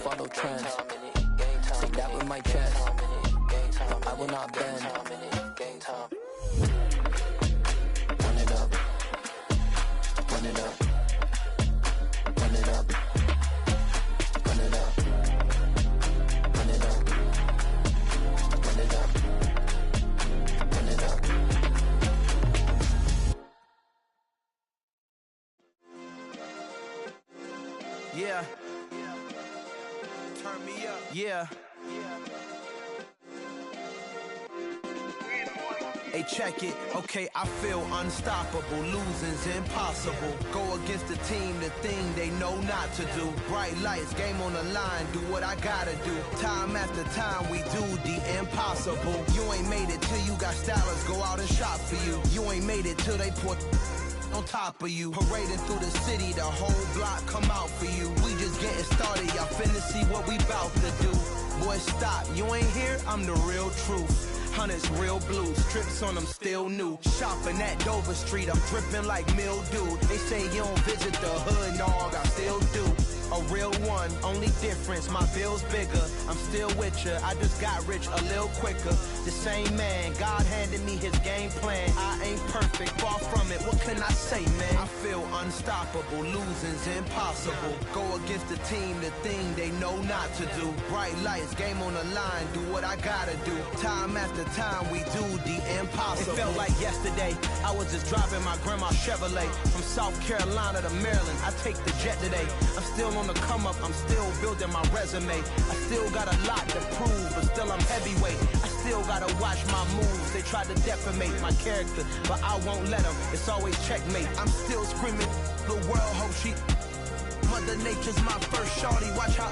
follow trends. Say that with my chest. I will not bend. Run it up. Run it up. Run it up. Run it up. Run it up. Run it up. Run it up. Yeah. Turn me up. Yeah. Hey, check it. Okay, I feel unstoppable. Losing's impossible. Go against the team, the thing they know not to do. Bright lights, game on the line. Do what I gotta do. Time after time, we do the impossible. You ain't made it till you got stylers go out and shop for you. You ain't made it till they put on top of you. Parading through the city, the whole block come out for you. We just getting started, y'all finna see what we bout to do. Boy, stop, you ain't here, I'm the real truth. Hunters, real blues, strips on them still new. Shopping at Dover Street, I'm dripping like mildew. They say you don't visit the hood, dog, I still do. A real one, only difference, my bill's bigger. I'm still with ya, I just got rich a little quicker. The same man, God handed me his game plan. I ain't perfect, far from it, what can I say, man? I feel unstoppable, losing's impossible. Go against the team, the thing they know not to do. Bright lights, game on the line, do what I gotta do. Time after time, we do the impossible. It felt like yesterday, I was just driving my grandma's Chevrolet. From South Carolina to Maryland, I take the jet today. I'm still on the come up, I'm still building my resume. I still got a lot to prove, but still I'm heavyweight. I still gotta watch my moves. They tried to defamate my character, but I won't let them. It's always checkmate. I'm still screaming, the world hope she. Mother Nature's my first shorty. Watch how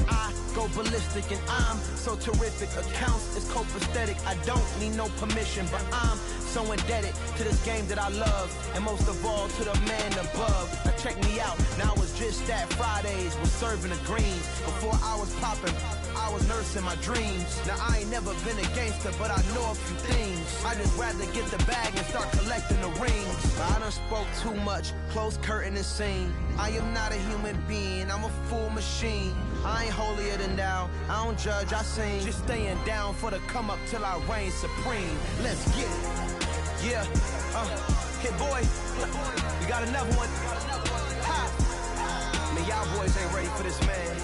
I go ballistic, and I'm so terrific. Accounts is copacetic. I don't need no permission, but I'm so indebted to this game that I love, and most of all to the man above. Now check me out, now it's just that Fridays was serving the greens. Before I was popping, I was nursing my dreams. Now I ain't never been a gangster, but I know a few things. I just rather get the bag and start collecting the rings. I done spoke too much, close curtain and scene. I am not a human being, I'm a full machine. I ain't holier than thou, I don't judge, I sing. Just staying down for the come up till I reign supreme. Let's get it. Yeah, hey boy, you got another one. Ha. Man, y'all boys ain't ready for this, man.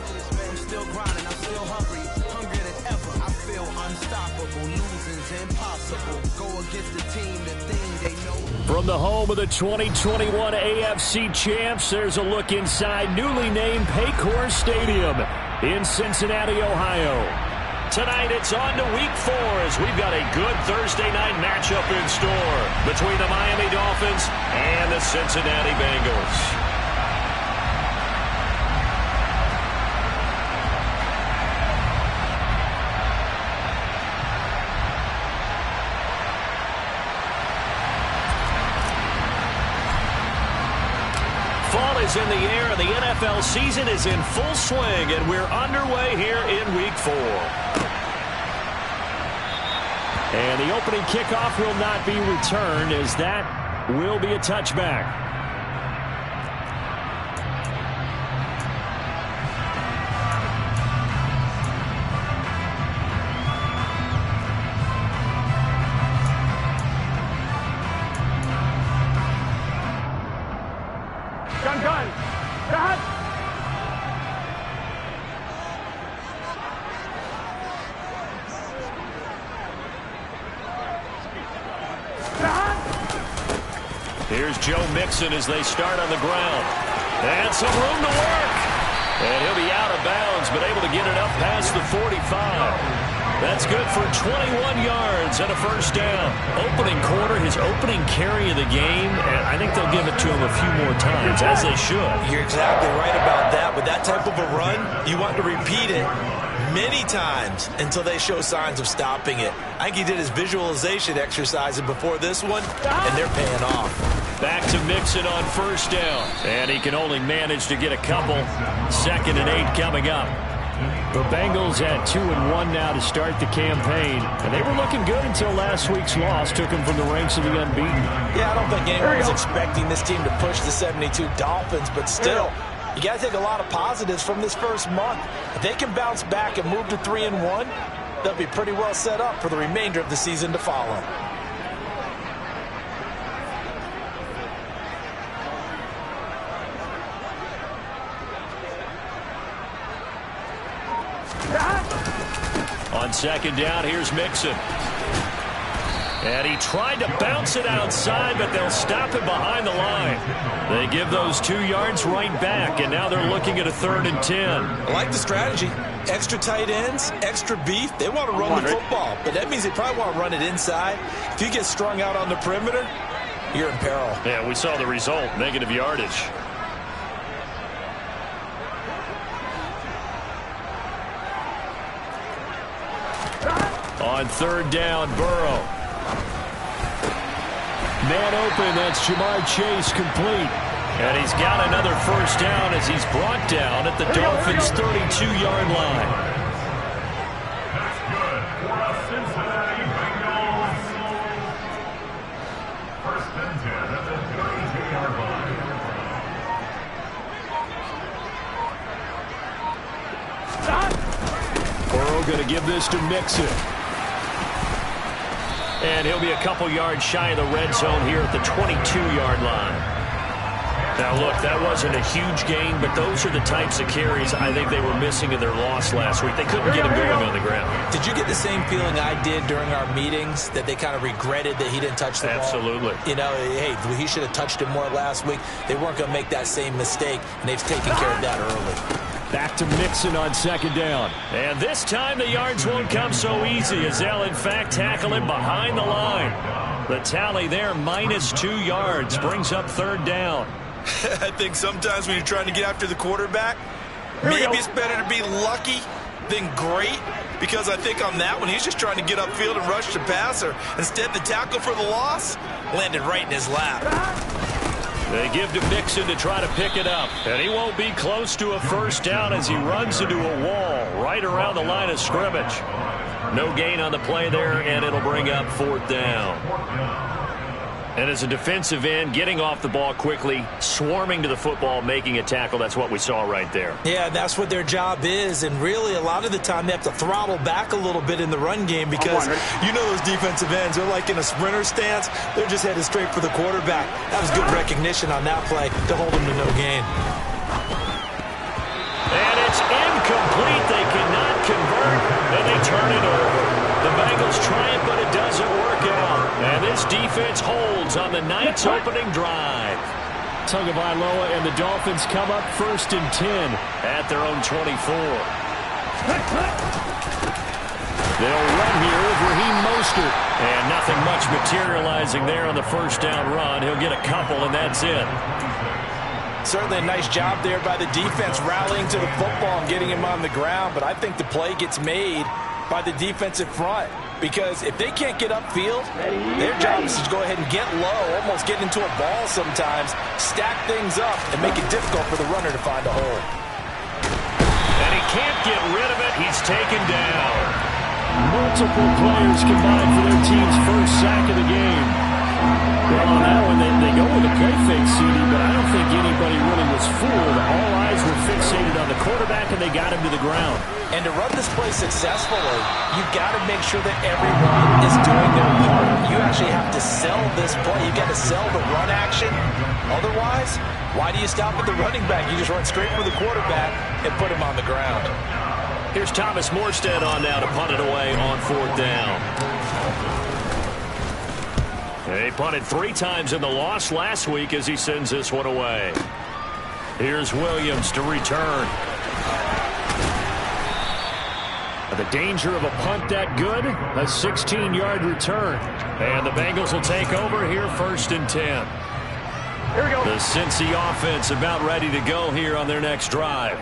I'm still grinding, I'm still hungry, hungrier than ever. I feel unstoppable, losing's impossible. Go against the team, the thing they know. From the home of the 2021 AFC champs, there's a look inside newly named Paycor Stadium in Cincinnati, Ohio. Tonight, it's on to Week 4 as we've got a good Thursday night matchup in store between the Miami Dolphins and the Cincinnati Bengals. Fall is in the air, and the NFL season is in full swing, and we're underway here in Week 4. And the opening kickoff will not be returned, as that will be a touchback. Here's Joe Mixon as they start on the ground. And some room to work. And he'll be out of bounds, but able to get it up past the 45. That's good for 21 yards and a first down. Opening quarter, his opening carry of the game, and I think they'll give it to him a few more times, as they should. You're exactly right about that. With that type of a run, you want to repeat it many times until they show signs of stopping it. I think he did his visualization exercise before this one, and they're paying off. Back to Mixon on first down. And he can only manage to get a couple. 2nd and 8 coming up. The Bengals at 2-1 now to start the campaign. And they were looking good until last week's loss took them from the ranks of the unbeaten. Yeah, I don't think anyone was expecting this team to push the 72 Dolphins, but still, you got to take a lot of positives from this first month. If they can bounce back and move to 3-1, they'll be pretty well set up for the remainder of the season to follow. On second down, here's Mixon. And he tried to bounce it outside, but they'll stop him behind the line. They give those 2 yards right back, and now they're looking at a 3rd and 10. I like the strategy. Extra tight ends, extra beef. They want to run the football, but that means they probably want to run it inside. If you get strung out on the perimeter, you're in peril. Yeah, we saw the result, negative yardage. On 3rd down, Burrow. Man open, that's Jamar Chase complete. And he's got another first down as he's brought down at the Dolphins' 32-yard line. That's good for the Cincinnati Bengals. 1st and 10 at the 32-yard line. Burrow going to give this to Mixon. And he'll be a couple yards shy of the red zone here at the 22-yard line. Now, look, that wasn't a huge gain, but those are the types of carries I think they were missing in their loss last week. They couldn't get him going on the ground. Did you get the same feeling I did during our meetings, that they kind of regretted that he didn't touch the ball? Absolutely. You know, hey, he should have touched it more last week. They weren't going to make that same mistake, and they've taken care of that early. Back to Mixon on 2nd down. And this time the yards won't come so easy as they'll, in fact, tackle him behind the line. The tally there, -2 yards, brings up 3rd down. I think sometimes when you're trying to get after the quarterback, maybe it's better to be lucky than great, because I think on that one, he's just trying to get upfield and rush the passer. Instead, the tackle for the loss landed right in his lap. They give to Mixon to try to pick it up. And he won't be close to a first down as he runs into a wall right around the line of scrimmage. No gain on the play there, and it'll bring up 4th down. And as a defensive end, getting off the ball quickly, swarming to the football, making a tackle, that's what we saw right there. Yeah, that's what their job is, and really a lot of the time they have to throttle back a little bit in the run game because you know those defensive ends, they're like in a sprinter stance. They're just headed straight for the quarterback. That was good recognition on that play to hold him to no gain. And it's incomplete. They cannot convert, and they turn it over. The Bengals try it, but it doesn't work out. And this defense holds on the Knights' opening drive. Tagovailoa and the Dolphins come up 1st and 10 at their own 24. They'll run here with Raheem Mostert. And nothing much materializing there on the first down run. He'll get a couple, and that's it. Certainly a nice job there by the defense rallying to the football and getting him on the ground, but I think the play gets made by the defensive front, because if they can't get upfield, their job is to go ahead and get low, almost get into a ball sometimes, stack things up, and make it difficult for the runner to find a hole. And he can't get rid of it. He's taken down. Multiple players combined for their team's first sack of the game. Well, on that one, they go with a play fake, CD, but I don't think anybody really was fooled. All eyes were fixated on the quarterback, and they got him to the ground. And to run this play successfully, you've got to make sure that everyone is doing their part. You actually have to sell this play. You've got to sell the run action. Otherwise, why do you stop at the running back? You just run straight for the quarterback and put him on the ground. Here's Thomas Morstead on now to punt it away on 4th down. He punted 3 times in the loss last week as he sends this one away. Here's Williams to return. The danger of a punt that good, a 16-yard return. And the Bengals will take over here 1st and 10. Here we go. The Cincy offense about ready to go here on their next drive.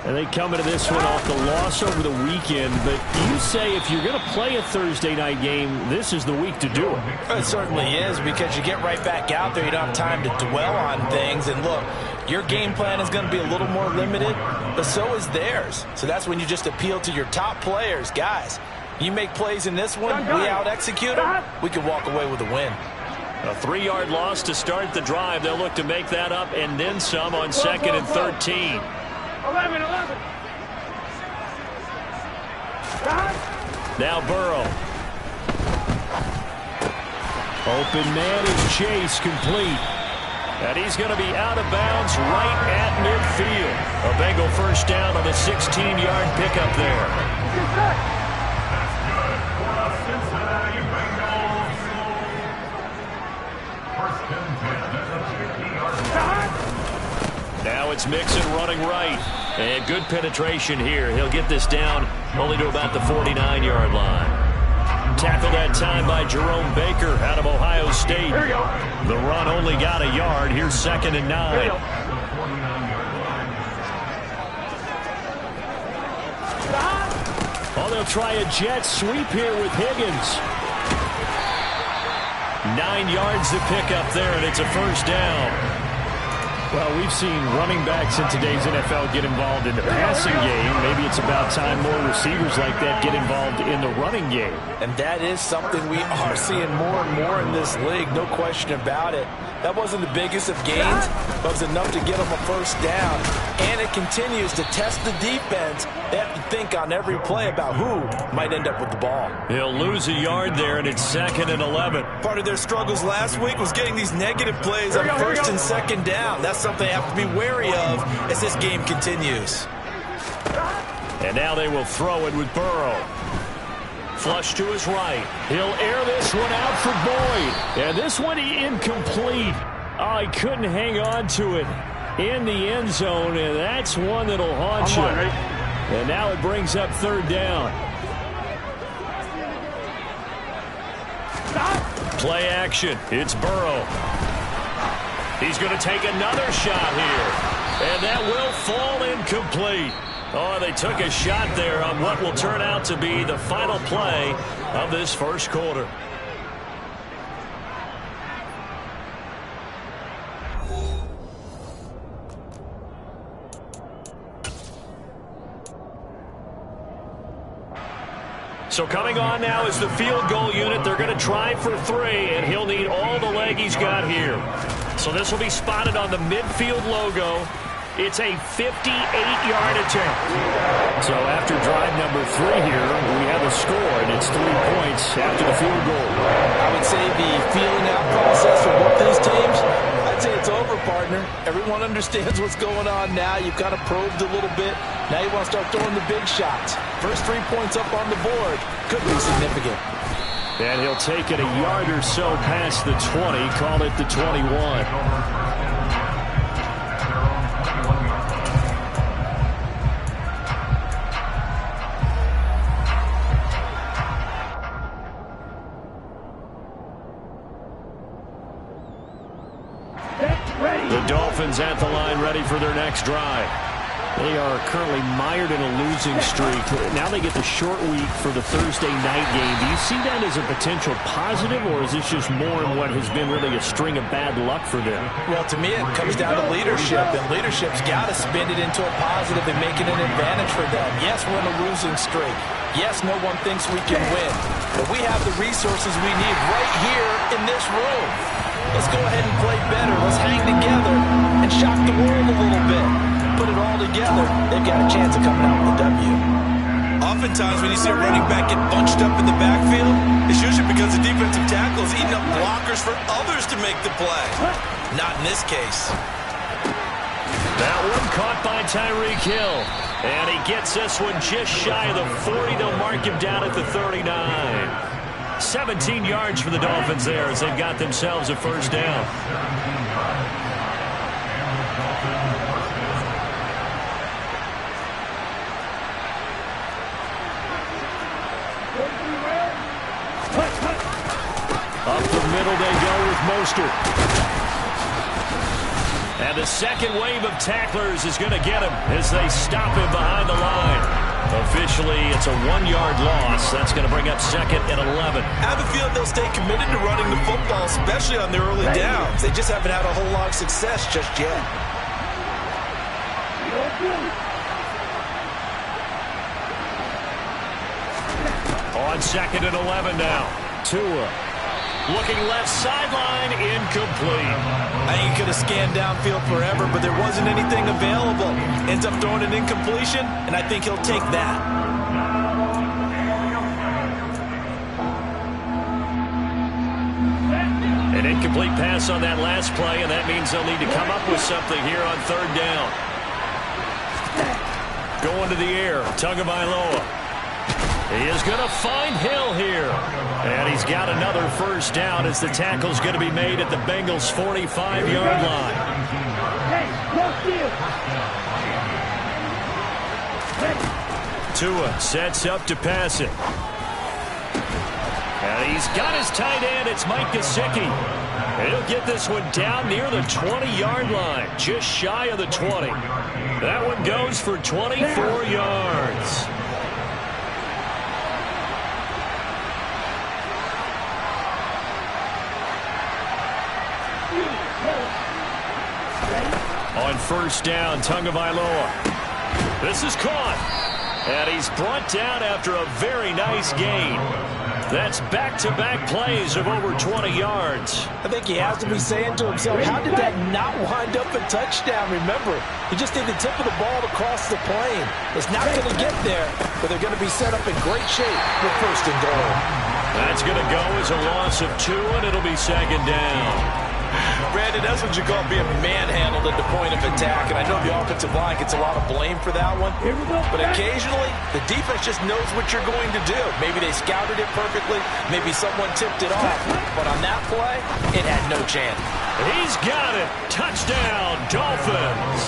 And they come into this one off the loss over the weekend. But you say if you're going to play a Thursday night game, this is the week to do it. It certainly is, because you get right back out there. You don't have time to dwell on things. And look, your game plan is going to be a little more limited, but so is theirs. So that's when you just appeal to your top players. Guys, you make plays in this one, we out-execute them, we can walk away with a win. A 3-yard loss to start the drive. They'll look to make that up and then some on 2nd and 13. 11. Now Burrow. Open man is Chase, complete. And he's going to be out of bounds right at midfield. A Bengal first down on the 16-yard pickup there. That's good for the Cincinnati Bengals. First and 10 at the 50-yard line. Now it's Mixon running right. And good penetration here. He'll get this down only to about the 49-yard line. Tackled that time by Jerome Baker out of Ohio State. The run only got a yard. Here's 2nd and 9. Oh, they'll try a jet sweep here with Higgins. 9 yards to pick up there, and it's a first down. Well, we've seen running backs in today's NFL get involved in the passing game. Maybe it's about time more receivers like that get involved in the running game. And that is something we are seeing more and more in this league, no question about it. That wasn't the biggest of gains, but it was enough to get them a first down. And it continues to test the defense. They have to think on every play about who might end up with the ball. He'll lose a yard there, and it's 2nd and 11. Part of their struggles last week was getting these negative plays on 1st and 2nd down. That's something they have to be wary of as this game continues. And now they will throw it with Burrow. Flush to his right. He'll air this one out for Boyd. And this one incomplete. Oh, he couldn't hang on to it in the end zone, and that's one that'll haunt you. And now it brings up 3rd down. Play action. It's Burrow. He's going to take another shot here. And that will fall incomplete. Oh, they took a shot there on what will turn out to be the final play of this first quarter. So coming on now is the field goal unit. They're going to try for 3, and he'll need all the leg he's got here. So this will be spotted on the midfield logo. It's a 58-yard attempt. So after drive number 3 here, we have a score, and it's 3 points after the field goal. I would say the feeling out process for both these teams, I'd say it's over, partner. Everyone understands what's going on now. You've kind of probed a little bit. Now you want to start throwing the big shots. First 3 points up on the board could be significant. And he'll take it a yard or so past the 20, call it the 21. The Dolphins at the line ready for their next drive. They are currently mired in a losing streak. Now they get the short week for the Thursday night game. Do you see that as a potential positive, or is this just more in what has been really a string of bad luck for them? Well, to me, it comes down to leadership, and leadership's got to spin it into a positive and make it an advantage for them. Yes, we're in a losing streak. Yes, no one thinks we can win, but we have the resources we need right here in this room. Let's go ahead and play better. Let's hang together and shock the world a little bit. Put it all together, they've got a chance of coming out with a W. Oftentimes when you see a running back get bunched up in the backfield, it's usually because the defensive tackle is eating up blockers for others to make the play. Not in this case. That one caught by Tyreek Hill. And he gets this one just shy of the 40. They'll mark him down at the 39. 17 yards for the Dolphins there as they've got themselves a first down. Up the middle they go with Mostert. And the second wave of tacklers is going to get him as they stop him behind the line. Officially, it's a 1-yard loss. That's going to bring up 2nd and 11. I have a feeling they'll stay committed to running the football, especially on their early downs. They just haven't had a whole lot of success just yet. On 2nd and 11 now. Tua. Looking left sideline, incomplete. I think he could have scanned downfield forever, but there wasn't anything available. Ends up throwing an incompletion, and I think he'll take that. An incomplete pass on that last play, and that means they'll need to come up with something here on third down. Going to the air, Tagovailoa. He is going to find Hill here. And he's got another first down as the tackle's going to be made at the Bengals' 45-yard line. Tua sets up to pass it. And he's got his tight end. It's Mike Gesicki. And he'll get this one down near the 20-yard line, just shy of the 20. That one goes for 24 yards. On first down, Tagovailoa. This is caught. And he's brought down after a very nice gain. That's back-to-back plays of over 20 yards. I think he has to be saying to himself, how did that not wind up a touchdown? Remember, he just did the tip of the ball to cross the plane. It's not going to get there, but they're going to be set up in great shape with first and goal. That's going to go as a loss of 2, and it'll be second down. Brandon, that's what you call being manhandled at the point of attack, and I know the offensive line gets a lot of blame for that one, but occasionally the defense just knows what you're going to do. Maybe they scouted it perfectly, maybe someone tipped it off, but on that play, it had no chance. He's got it. Touchdown, Dolphins.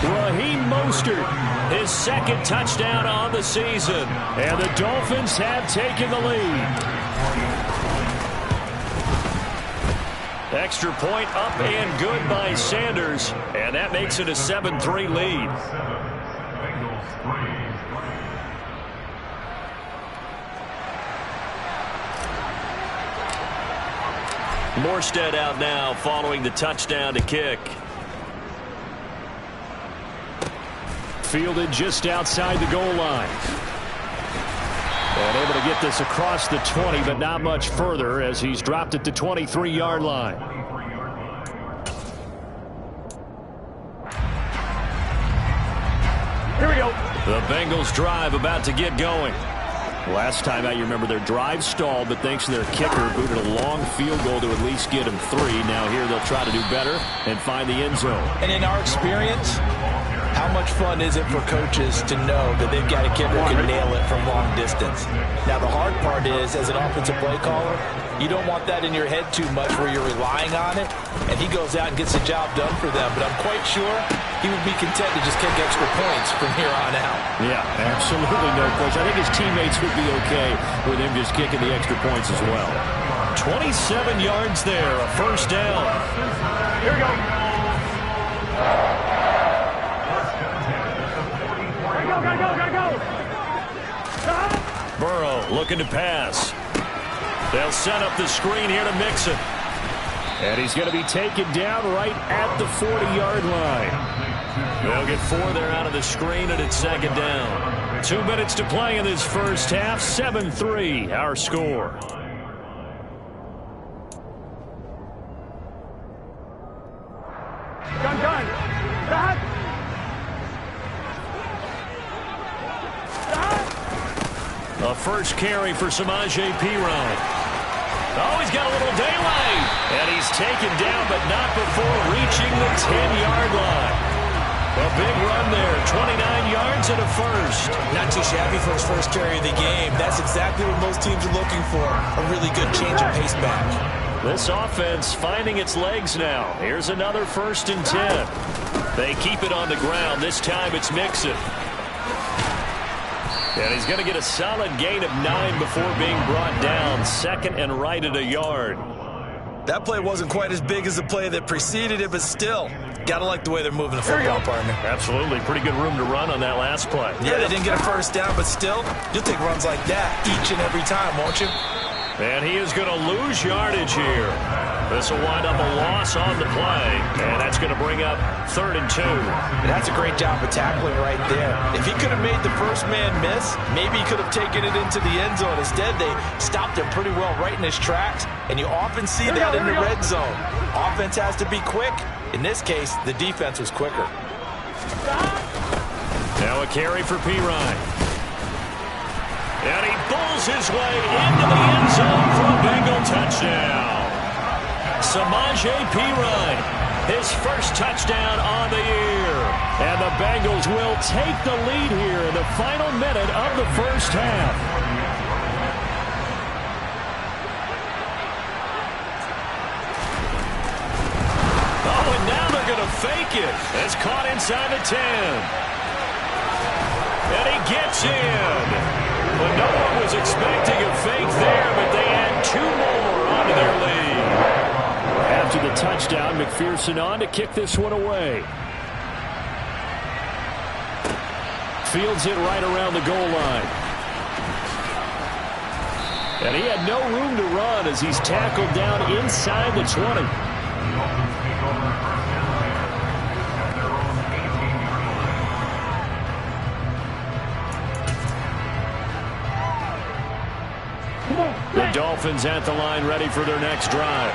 Raheem Mostert, his second touchdown on the season, and the Dolphins have taken the lead. Extra point up and good by Sanders, and that makes it a 7-3 lead. Morstead out now following the touchdown to kick. Fielded just outside the goal line. And able to get this across the 20, but not much further as he's dropped it to 23-yard line. Here we go. The Bengals drive about to get going. Last time out, you remember their drive stalled, but thanks to their kicker, booted a long field goal to at least get him 3. Now here they'll try to do better and find the end zone. And in our experience, how much fun is it for coaches to know that they've got a kicker who can nail it from long distance? Now, the hard part is, as an offensive play caller, you don't want that in your head too much where you're relying on it, and he goes out and gets the job done for them. But I'm quite sure he would be content to just kick extra points from here on out. Yeah, absolutely no question. I think his teammates would be okay with him just kicking the extra points as well. 27 yards there, a first down. Here we go. Gotta go. Burrow looking to pass. They'll set up the screen here to Mixon. And he's going to be taken down right at the 40-yard line. They'll get 4 there out of the screen, and it's second down. 2 minutes to play in this first half. 7-3, our score. Gun. A first carry for Samaje Perine. Oh, he's got a little daylight. And he's taken down, but not before reaching the 10-yard line. A big run there, 29 yards and a first. Not too shabby for his first carry of the game. That's exactly what most teams are looking for, a really good change of pace back. This offense finding its legs now. Here's another 1st and 10. They keep it on the ground. This time it's Mixon. And he's going to get a solid gain of 9 before being brought down. 2nd and right at a yard. That play wasn't quite as big as the play that preceded it, but still, got to like the way they're moving the football, partner. Absolutely. Pretty good room to run on that last play. Yeah, they didn't get a first down, but still, you'll take runs like that each and every time, won't you? And he is going to lose yardage here. This will wind up a loss on the play, and that's going to bring up 3rd and 2. That's a great job of tackling right there. If he could have made the first man miss, maybe he could have taken it into the end zone. Instead, they stopped him pretty well right in his tracks, and you often see that in the red zone. Offense has to be quick. In this case, the defense was quicker. Now a carry for Pirine. And he bulls his way into the end zone for a Bengal touchdown. Samaje Pirine, his first touchdown on the year. And the Bengals will take the lead here in the final minute of the first half. Oh, and now they're going to fake it. It's caught inside the 10. And he gets in. But no one was expecting a fake there, but they add 2 more onto their lead. After the touchdown, McPherson on to kick this one away. Fields it right around the goal line. And he had no room to run as he's tackled down inside the 20. The Dolphins at the line ready for their next drive.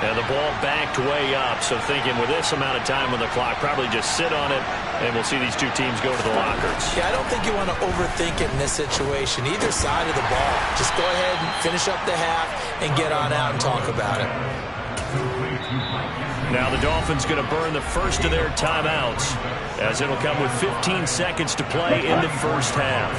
And the ball backed way up, so thinking with this amount of time on the clock, probably just sit on it, and we'll see these two teams go to the lockers. Yeah, I don't think you want to overthink it in this situation. Either side of the ball. Just go ahead and finish up the half and get on out and talk about it. Now the Dolphins going to burn the first of their timeouts, as it'll come with 15 seconds to play in the first half.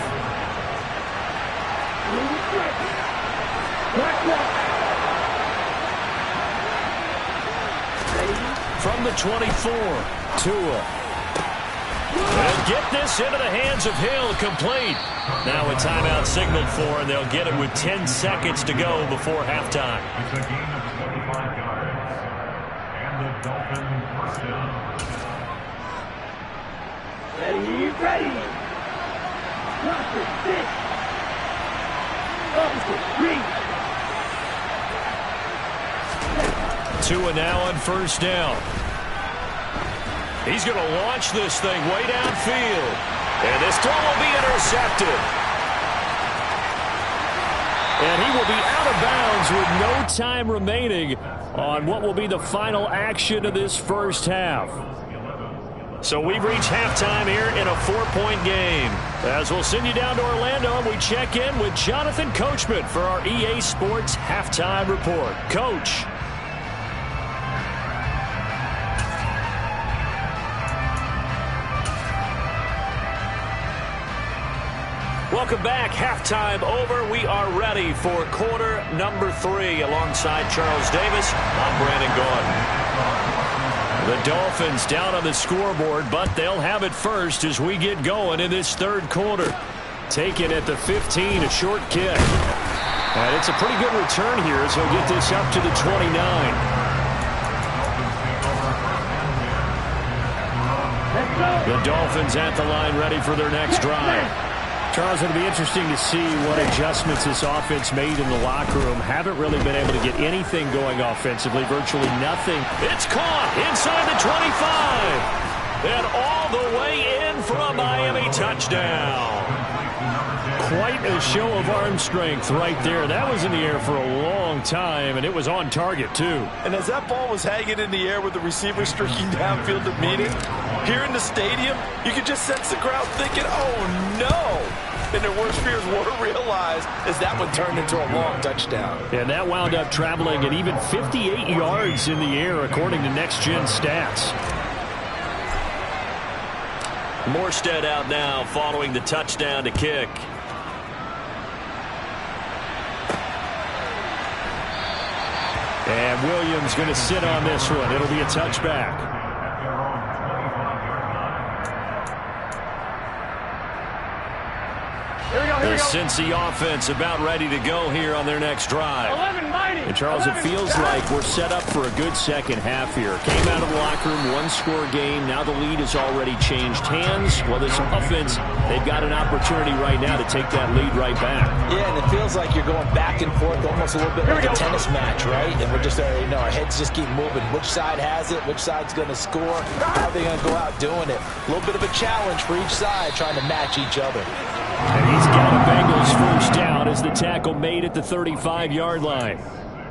From the 24, Tua. And get this into the hands of Hill, complete. Now a timeout signaled for, and they'll get it with 10 seconds to go before halftime. It's a gain of 25 yards. And the Dolphins first down. Ready. Roster, 6. Officer, 3. Tua now on first down. He's going to launch this thing way downfield. And this throw will be intercepted. And he will be out of bounds with no time remaining on what will be the final action of this first half. So we've reached halftime here in a 4-point game. As we'll send you down to Orlando, and we check in with Jonathan Coachman for our EA Sports Halftime Report. Coach. Welcome back. Halftime over. We are ready for quarter number 3. Alongside Charles Davis, I'm Brandon Gaudin. The Dolphins down on the scoreboard, but they'll have it first as we get going in this third quarter. Taken at the 15, a short kick. And it's a pretty good return here as he'll get this up to the 29. The Dolphins at the line ready for their next drive. Charles, it'll be interesting to see what adjustments this offense made in the locker room. Haven't really been able to get anything going offensively, virtually nothing. It's caught inside the 25. And all the way in for a Miami touchdown. Quite a show of arm strength right there. That was in the air for a long time, and it was on target, too. And as that ball was hanging in the air with the receiver streaking downfield to meet it, here in the stadium, you could just sense the crowd thinking, oh, no. And their worst fears were realized as that one turned into a long touchdown. And that wound up traveling at even 58 yards in the air, according to Next Gen Stats. Morstead out now following the touchdown to kick. And Williams going to sit on this one. It'll be a touchback. The Cincy offense about ready to go here on their next drive. And Charles, it feels like we're set up for a good second half here. Came out of the locker room, one-score game. Now the lead has already changed hands. Well, this offense, they've got an opportunity right now to take that lead right back. Yeah, and it feels like you're going back and forth, almost a little bit like a tennis match, right? And we're just, our heads just keep moving. Which side has it? Which side's going to score? How are they going to go out doing it? A little bit of a challenge for each side, trying to match each other. And he's got a Bengals first down as the tackle made at the 35-yard line.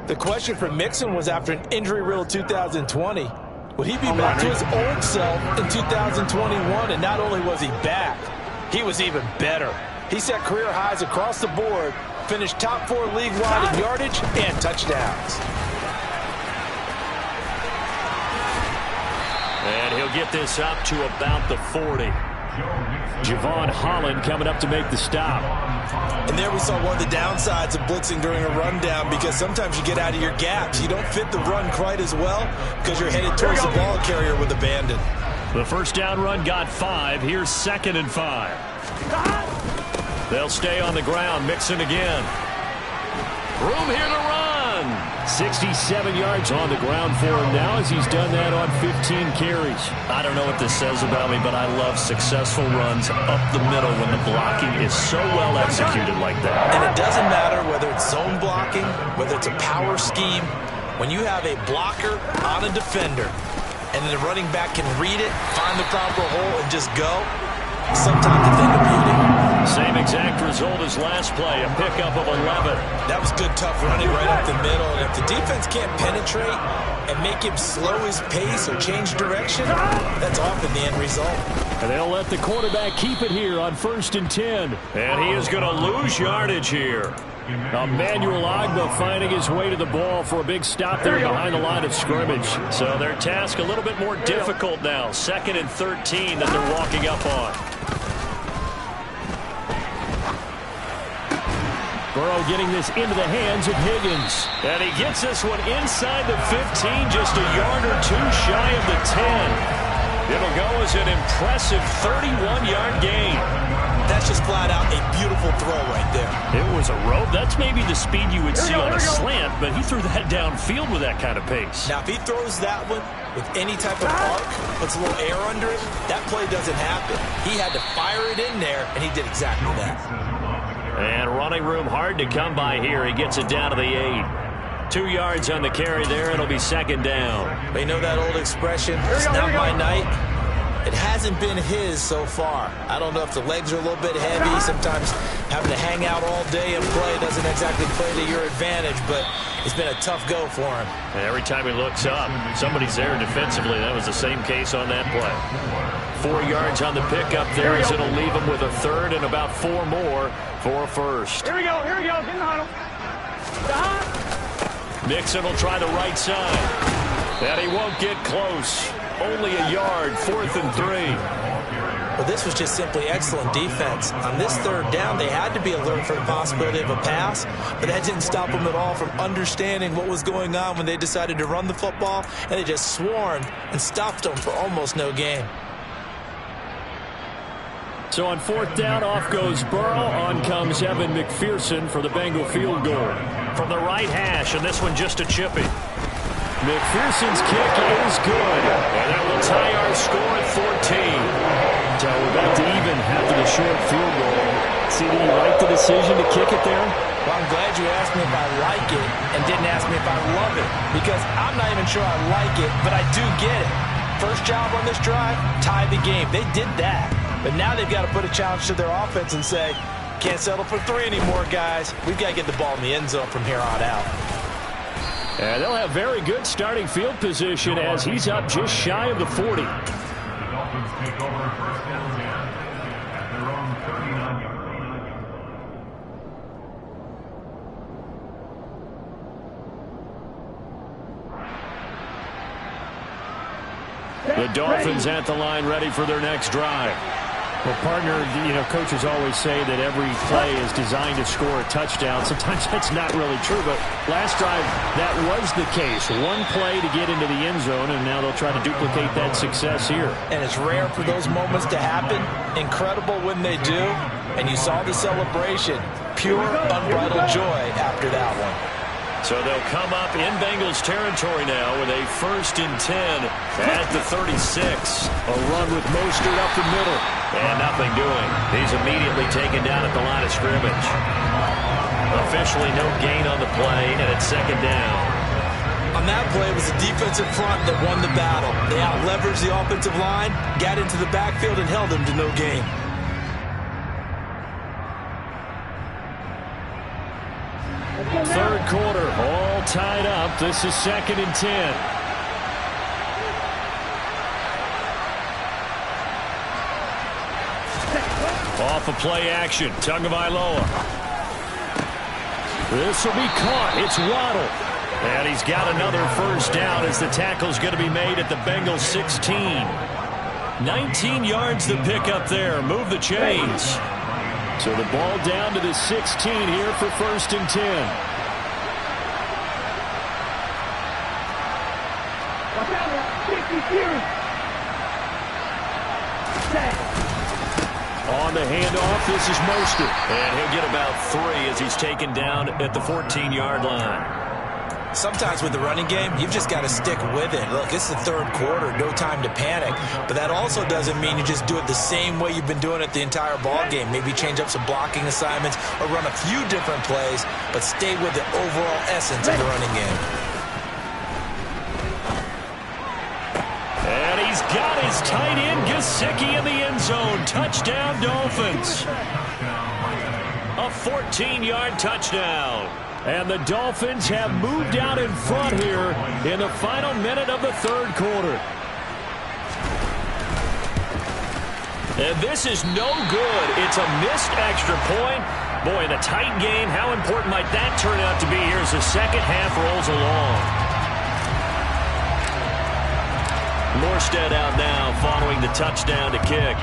The question for Mixon was, after an injury-riddled 2020, would he be back to his old self in 2021? And not only was he back, he was even better. He set career highs across the board, finished top 4 league-wide in yardage and touchdowns. And he'll get this up to about the 40. Javon Holland coming up to make the stop. And there we saw one of the downsides of blitzing during a rundown, because sometimes you get out of your gaps. You don't fit the run quite as well because you're headed towards the ball carrier with abandon. The first down run got 5. Here's 2nd and 5. They'll stay on the ground. Mixon again. Room here to run. 67 yards on the ground for him now, as he's done that on 15 carries. I don't know what this says about me, but I love successful runs up the middle when the blocking is so well executed like that. And it doesn't matter whether it's zone blocking, whether it's a power scheme. When you have a blocker on a defender and the running back can read it, find the proper hole, and just go, sometimes a thing of beauty. Same exact result as last play, a pickup of 11. That was good, tough running right up the middle. And if the defense can't penetrate and make him slow his pace or change direction, that's often the end result. And they'll let the quarterback keep it here on 1st and 10. And he is going to lose yardage here. Emmanuel Ogbah finding his way to the ball for a big stop there behind the line of scrimmage. So their task a little bit more difficult now. 2nd and 13 that they're walking up on. Burrow getting this into the hands of Higgins. And he gets this one inside the 15, just a yard or two shy of the 10. It'll go as an impressive 31-yard gain. That's just flat out a beautiful throw right there. It was a rope. That's maybe the speed you would see on a slant, but he threw that downfield with that kind of pace. Now, if he throws that one with any type of arc, puts a little air under it, that play doesn't happen. He had to fire it in there, and he did exactly that. And running room hard to come by here. He gets it down to the 8. 2 yards on the carry there. It'll be 2nd down. They know that old expression, it's not my night. It hasn't been his so far. I don't know if the legs are a little bit heavy. Sometimes having to hang out all day and play doesn't exactly play to your advantage, but it's been a tough go for him. And every time he looks up, somebody's there defensively. That was the same case on that play. 4 yards on the pickup there, as it'll leave him with a 3rd and about 4 more for a 1st. Here we go, get in the huddle. Mixon will try the right side. And he won't get close. Only a yard, 4th and 3. Well, this was just simply excellent defense. On this 3rd down, they had to be alert for the possibility of a pass, but that didn't stop them at all from understanding what was going on when they decided to run the football, and they just swarmed and stopped them for almost no gain. So on 4th down, off goes Burrow. On comes Evan McPherson for the Bengal field goal. From the right hash, and this one just a chippy. McPherson's kick is good. And that will tie our score at 14. So we're back to even after the short field goal. CD, you like the decision to kick it there? Well, I'm glad you asked me if I like it and didn't ask me if I love it, because I'm not even sure I like it, but I do get it. First job on this drive, tie the game. They did that. But now they've got to put a challenge to their offense and say, can't settle for 3 anymore, guys. We've got to get the ball in the end zone from here on out. And they'll have very good starting field position as he's up just shy of the 40. The Dolphins take over 1st and 10 at their own 39-yard line. The Dolphins at the line, ready for their next drive. Well, partner, coaches always say that every play is designed to score a touchdown. Sometimes that's not really true, but last drive, that was the case. One play to get into the end zone, and now they'll try to duplicate that success here. And it's rare for those moments to happen. Incredible when they do. And you saw the celebration. Pure, unbridled joy after that one. So they'll come up in Bengals territory now with a 1st and 10 at the 36. A run with Mostert up the middle. And nothing doing. He's immediately taken down at the line of scrimmage. Officially no gain on the play, and it's 2nd down. On that play, it was the defensive front that won the battle. They out-leveraged the offensive line, got into the backfield, and held them to no gain. Third quarter, all tied up. This is 2nd and 10. Off of play action, Tagovailoa. This will be caught. It's Waddle. And he's got another 1st down as the tackle's going to be made at the Bengals 16. 19 yards to pick up there. Move the chains. So the ball down to the 16 here for 1st and 10. On the handoff, this is Mostert. And he'll get about 3 as he's taken down at the 14-yard line. Sometimes with the running game, you've just got to stick with it. Look, it's the 3rd quarter, no time to panic. But that also doesn't mean you just do it the same way you've been doing it the entire ball game. Maybe change up some blocking assignments or run a few different plays, but stay with the overall essence of the running game. And he's got his tight end, Gesicki, in the end zone. Touchdown, Dolphins. A 14-yard touchdown. And the Dolphins have moved out in front here in the final minute of the 3rd quarter. And this is no good. It's a missed extra point. Boy, in a tight game, how important might that turn out to be here as the second half rolls along? Morstead out now following the touchdown to kick.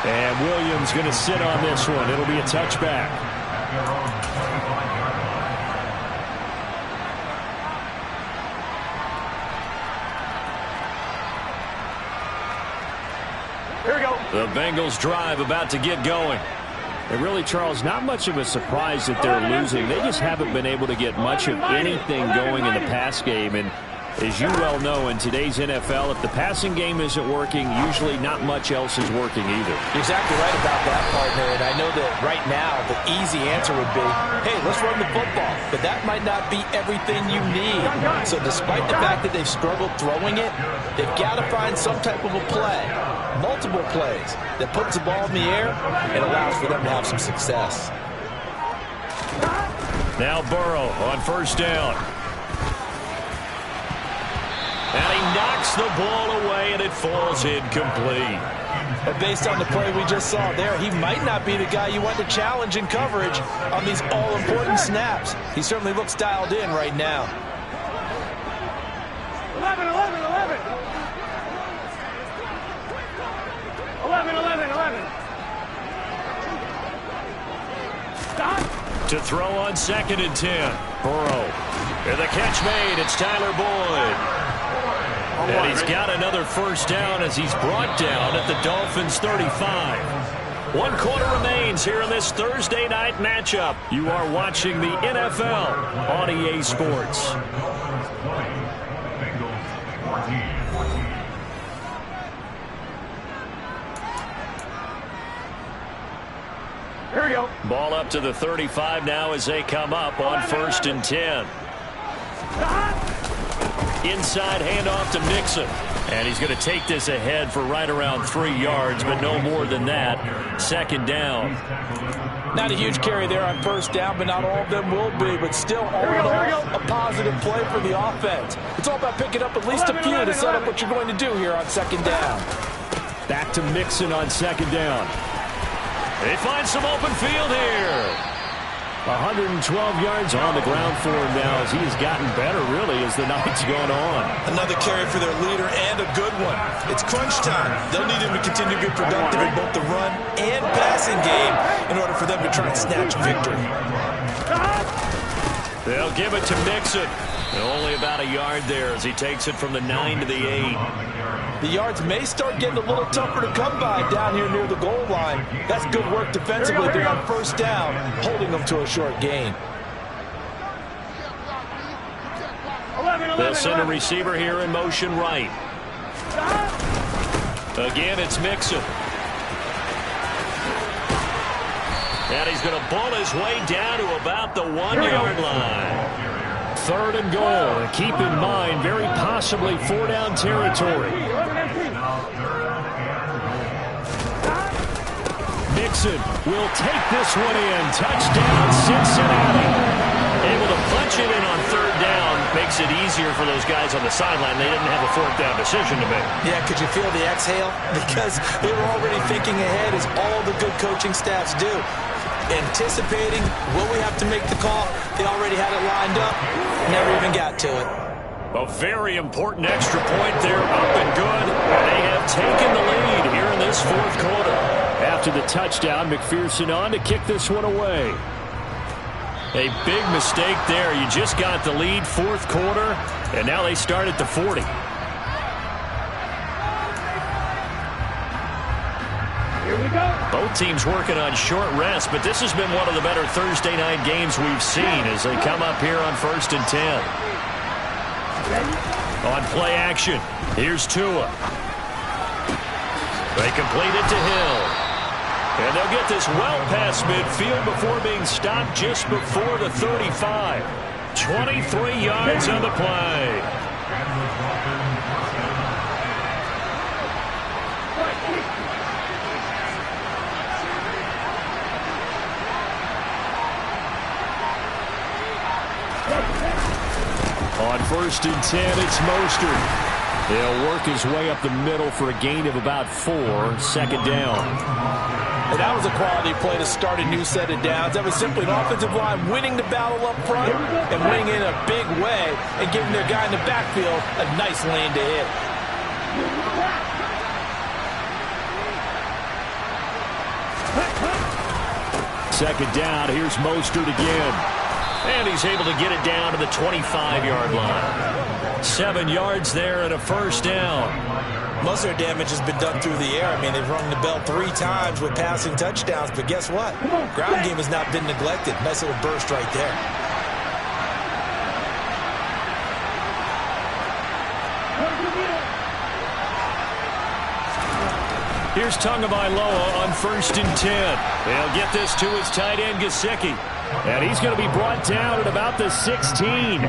And Williams going to sit on this one. It'll be a touchback. Here we go. The Bengals drive about to get going. And really, Charles, not much of a surprise that they're losing. They just haven't been able to get much of anything going in the pass game. And as you well know, in today's NFL, if the passing game isn't working, usually not much else is working either. You're exactly right about that, partner. And I know that right now the easy answer would be, hey, let's run the football. But that might not be everything you need. So despite the fact that they've struggled throwing it, they've got to find some type of a play, multiple plays, that puts the ball in the air and allows for them to have some success. Now Burrow on 1st down. And he knocks the ball away, and it falls incomplete. And based on the play we just saw there, he might not be the guy you want to challenge in coverage on these all-important snaps. He certainly looks dialed in right now. 11, 11, 11. 11, 11, 11. Stop. To throw on 2nd and 10. Burrow. And the catch made. It's Tyler Boyd. And he's got another 1st down as he's brought down at the Dolphins 35. 1 quarter remains here in this Thursday night matchup. You are watching the NFL on EA Sports. Here we go. Ball up to the 35 now as they come up on 1st and 10. Inside handoff to Mixon. And he's going to take this ahead for right around 3 yards, but no more than that. 2nd down. Not a huge carry there on 1st down, but not all of them will be. But still, all in all, a positive play for the offense. It's all about picking up at least a few to set up what you're going to do here on 2nd down. Back to Mixon on 2nd down. They find some open field here. 112 yards on the ground for him now as he has gotten better, really, as the night's gone on. Another carry for their leader and a good one. It's crunch time. They'll need him to continue to be productive in both the run and passing game in order for them to try and snatch victory. They'll give it to Mixon. Only about a yard there as he takes it from the 9 to the 8. The yards may start getting a little tougher to come by down here near the goal line. That's good work defensively there on first down, holding them to a short gain. They'll send a receiver here in motion right. Again, it's Mixon. And he's going to bull his way down to about the 1-yard line. 3rd and goal. And keep in mind, very possibly 4-down territory. Mixon will take this one in. Touchdown, Cincinnati. Able to punch it in on 3rd down. Makes it easier for those guys on the sideline. They didn't have a 4th down decision to make. Yeah, could you feel the exhale? Because they were already thinking ahead, as all the good coaching staffs do. Anticipating, will we have to make the call? They already had it lined up. Never even got to it. A very important extra point there, up and good. They have taken the lead here in this 4th quarter. After the touchdown, McPherson on to kick this one away. A big mistake there. You just got the lead 4th quarter, and now they start at the 40. Both teams working on short rest, but this has been one of the better Thursday night games we've seen as they come up here on 1st and 10. On play action, here's Tua. They complete it to Hill. And they'll get this well past midfield before being stopped just before the 35. 23 yards on the play. On 1st and 10, it's Mostert. He'll work his way up the middle for a gain of about 4. 2nd down. And that was a quality play to start a new set of downs. That was simply an offensive line winning the battle up front and winning in a big way and giving their guy in the backfield a nice lane to hit. Second down, here's Mostert again. And he's able to get it down to the 25-yard line. 7 yards there and a 1st down. Most of their damage has been done through the air. I mean, they've rung the bell 3 times with passing touchdowns, but guess what? Ground game has not been neglected. Nice little burst right there. Here's Tagovailoa on 1st and 10. They'll get this to his tight end, Gesicki. And he's going to be brought down at about the 16.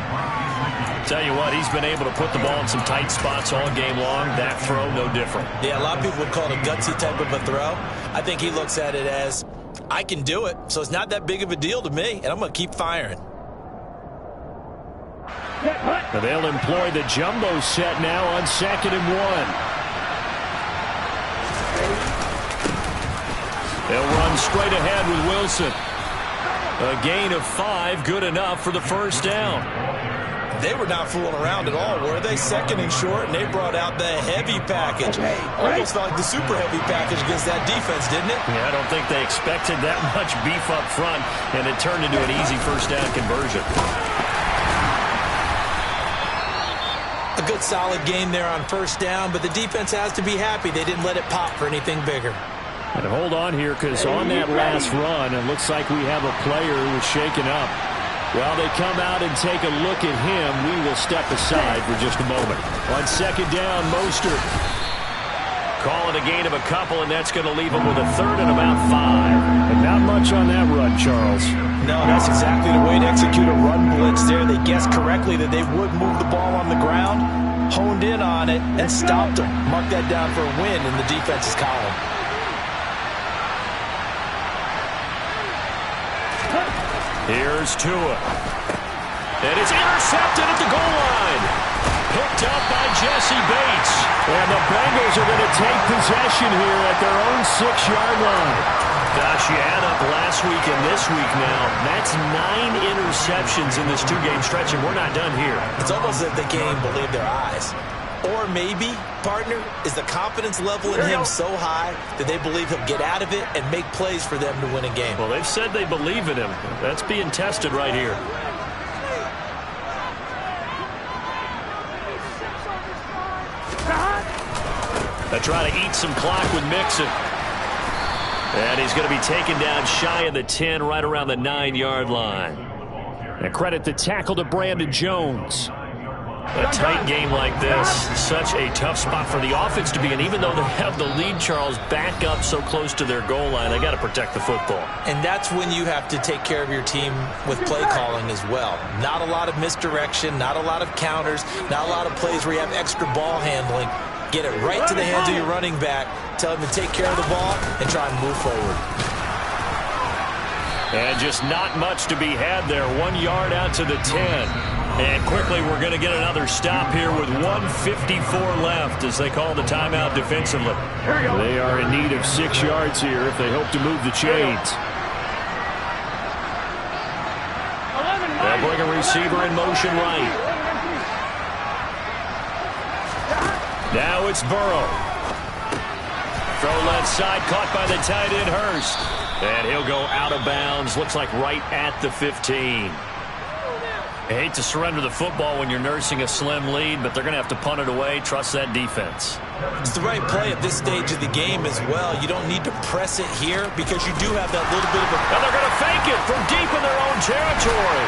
Tell you what, he's been able to put the ball in some tight spots all game long. That throw, no different. Yeah, a lot of people would call it a gutsy type of a throw. I think he looks at it as, I can do it, so it's not that big of a deal to me, and I'm going to keep firing. They'll employ the jumbo set now on 2nd and 1. They'll run straight ahead with Wilson. A gain of 5, good enough for the 1st down. They were not fooling around at all, were they? 2nd and short, and they brought out the heavy package. Almost felt like the super heavy package against that defense, didn't it? Yeah, I don't think they expected that much beef up front, and it turned into an easy 1st down conversion. A good solid game there on 1st down, but the defense has to be happy they didn't let it pop for anything bigger. And hold on here, because on that last run, it looks like we have a player who was shaken up. While they come out and take a look at him, we will step aside for just a moment. On 2nd down, Mostert. Calling a gain of a couple, and that's going to leave him with a 3rd and about 5. And not much on that run, Charles. No, that's exactly the way to execute a run blitz there. They guessed correctly that they would move the ball on the ground, honed in on it, and stopped them. Mark that down for a win in the defense's column. Here's Tua. And it's intercepted at the goal line. Picked up by Jesse Bates. And the Bengals are going to take possession here at their own 6-yard line. Gosh, you add up last week and this week now. That's 9 interceptions in this 2-game stretch, and we're not done here. It's almost as if they can't even believe their eyes. Or maybe, partner, is the confidence level in him so high that they believe he'll get out of it and make plays for them to win a game. Well, they've said they believe in him. That's being tested right here. They try to eat some clock with Mixon. And he's going to be taken down shy of the 10, right around the 9-yard line. And credit the tackle to Brandon Jones. A tight game like this, such a tough spot for the offense to be in. Even though they have the lead, Charles, back up so close to their goal line, they got to protect the football. And that's when you have to take care of your team with play calling as well. Not a lot of misdirection, not a lot of counters, not a lot of plays where you have extra ball handling. Get it right to the hands of your running back. Tell him to take care of the ball and try and move forward. And just not much to be had there. 1 yard out to the 10. And quickly we're going to get another stop here with 1:54 left as they call the timeout defensively. They are in need of 6 yards here if they hope to move the chains. They'll bring a receiver in motion right. Now it's Burrow. Throw left side, caught by the tight end Hurst. And he'll go out of bounds, looks like right at the 15. I hate to surrender the football when you're nursing a slim lead, but they're going to have to punt it away. Trust that defense. It's the right play at this stage of the game as well. You don't need to press it here because you do have that little bit of a... And they're going to fake it from deep in their own territory.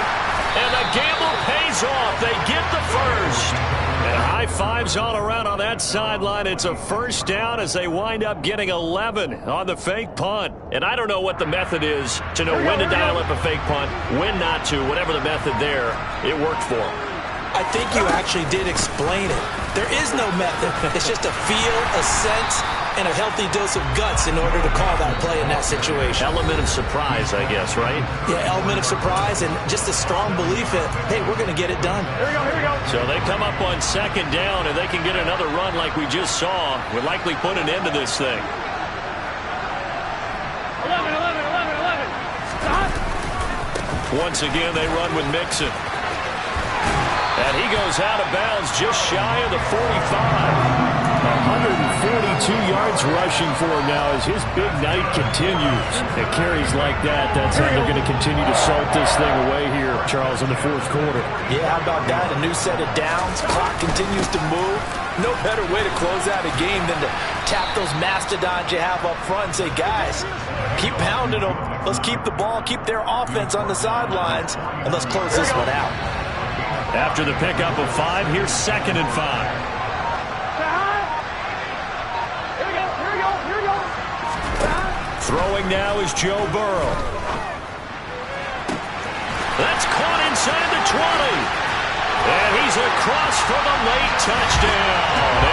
And the gamble pays off. They get the first. And high fives all around on that sideline. It's a first down as they wind up getting 11 on the fake punt. And I don't know what the method is to know when to dial up a fake punt, when not to. Whatever the method there, it worked for them. I think you actually did explain it. There is no method. It's just a feel, a sense, and a healthy dose of guts in order to call that play in that situation. Element of surprise, I guess, right? Yeah, element of surprise and just a strong belief that, hey, we're going to get it done. Here we go. So they come up on second down, and they can get another run like we just saw. Would likely put an end to this thing. 11. Stop. Once again, they run with Mixon. And he goes out of bounds just shy of the 45. 142 yards rushing for him now as his big night continues. It carries like that. That's how they're going to continue to salt this thing away here, Charles, in the fourth quarter. Yeah, how about that? A new set of downs. Clock continues to move. No better way to close out a game than to tap those mastodons you have up front and say, guys, keep pounding them. Let's keep the ball, keep their offense on the sidelines, and let's close this one out. After the pickup of 5, here's 2nd and 5. Here we go. Throwing now is Joe Burrow. That's caught inside the 20. And he's across for the late touchdown.